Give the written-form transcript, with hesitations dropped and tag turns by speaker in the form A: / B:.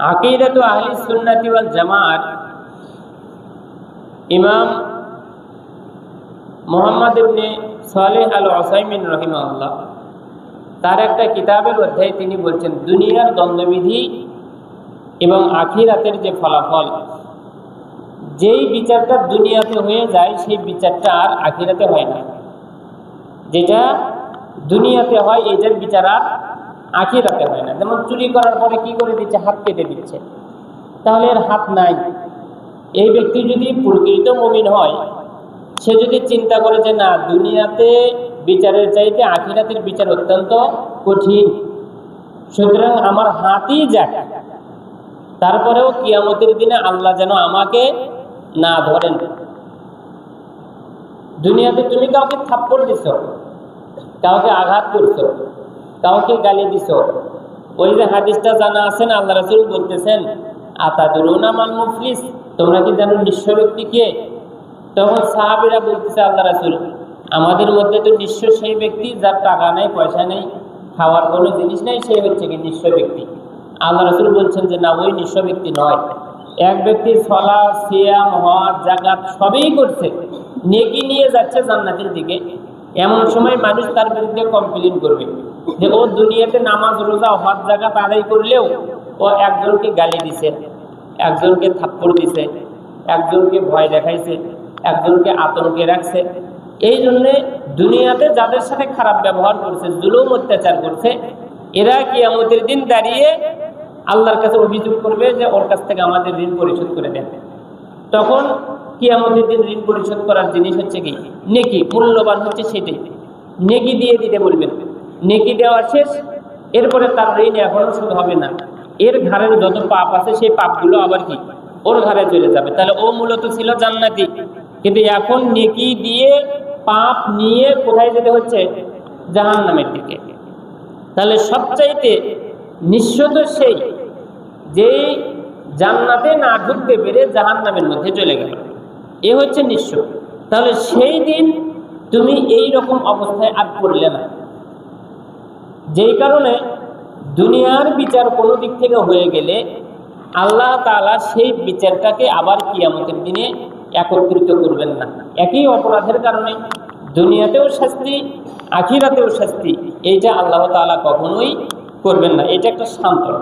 A: আকিদাতু আহলিস সুন্নাতি ওয়াল জামাত ইমাম মুহাম্মদ ইবনে সালেহ আল উসাইমিন রাহিমাহুল্লাহ তার একটা কিতাবের অধ্যায়ে তিনি বলছেন, দুনিয়ার দ্বন্দ্ববিধি এবং আখিরাতের যে ফলাফল, যেই বিচারটা দুনিয়াতে হয়ে যায় সেই বিচারটা আর আখিরাতে হয় না। যেটা দুনিয়াতে হয় এটার বিচার আর আখিরাতে হয় না। যেমন চুরি করার পরে কি করে দিচ্ছে? হাত কেটে দিচ্ছে। তাহলে এর হাত নাই। এই ব্যক্তি যদি প্রকৃত মুমিন হয়, সে যদি চিন্তা করে যে না, দুনিয়াতে বিচারের চাইতে আখিরাতের বিচার অত্যন্ত কঠিন, সুতরাং আমার হাতই যাক, তারপরেও কিয়ামতের দিনে আল্লাহ যেন আমাকে না ধরেন। দুনিয়াতে তুমি কাউকে থাপ্পড় দিছ, কাউকে আঘাত করছো, কাউকে গালি দিছ, ওই যে হাদিসটা জানা আছেন, আল্লাহ রাসূল বলতেছেন, আতাদরুনা মান মুফলিস, তোমরা কি জানো নিঃস্ব ব্যক্তি কে? তখন সাহাবীরা বলতেছে, আল্লাহ রাসূল, আমাদের মধ্যে তো নিঃস্ব সেই ব্যক্তি যার টাকা নেই, পয়সা নেই, খাওয়ার কোনো জিনিস নেই, সেই হচ্ছে কি নিঃস্ব ব্যক্তি। আল্লাহ রাসূল বলছেন যে না, ওই নিঃস্ব ব্যক্তি নয়। এক ব্যক্তি সালাত, সিয়াম, হজ, যাকাত সবই করছে, নেকি নিয়ে যাচ্ছে জান্নাতের দিকে, এমন সময় মানুষ তার বিরুদ্ধে কমপ্লেইন করবে যে ও দুনিয়াতে নামাজ, রোজা, হজ, যাকাত আদায় করলেও ও একজনকে গালি দিছে, একজনকে থাপ্পড় দিছে, একজনকে ভয় দেখাইছে, একজনকে আতঙ্কে রাখছে। এই জন্যে দুনিয়াতে যাদের সাথে খারাপ ব্যবহার করছে, জুলুম অত্যাচার করছে, এরা কিয়ামতের দিন দাঁড়িয়ে আল্লাহর কাছে অভিযোগ করবে যে ওর কাছ থেকে আমাদের ঋণ পরিশোধ করে দেন। তখন কিয়ামতের দিন ঋণ পরিশোধ করার জিনিস হচ্ছে কি? নেকি। মূল্যবান হচ্ছে সেটাই। নেকি দিয়ে দিতে বলবেন। নেকি দেওয়া শেষ, এরপরে তার ঋণ এখনো শোধ হবে না। এর ঘাড়ের যত পাপ আছে সেই পাপগুলো আবার কি ওর ঘাড়ে চলে যাবে। তাহলে ও মূলত ছিল জান্নাতি, কিন্তু এখন নেকি দিয়ে পাপ নিয়ে কোথায় যেতে হচ্ছে? জাহান্নামের দিকে। তাহলে সবচাইতে নিঃস্ব তো সেই যেই জান্নাতে না ঢুকতে পেরে জাহান্নামের মধ্যে চলে গেল, এ হচ্ছে নিঃস্ব। তাহলে সেই দিন তুমি এই রকম অবস্থায় আর পড়লে না, যেই কারণে দুনিয়ার বিচার কোনো দিক থেকে হয়ে গেলে আল্লাহ তাআলা সেই বিচারটাকে আবার কিয়ামতের দিনে একত্রিত করবেন না। একই অপরাধের কারণে দুনিয়াতেও শাস্তি, আখিরাতেও শাস্তি, এইটা আল্লাহ তাআলা কখনোই করবেন না। এটা একটা সান্ত্বনা।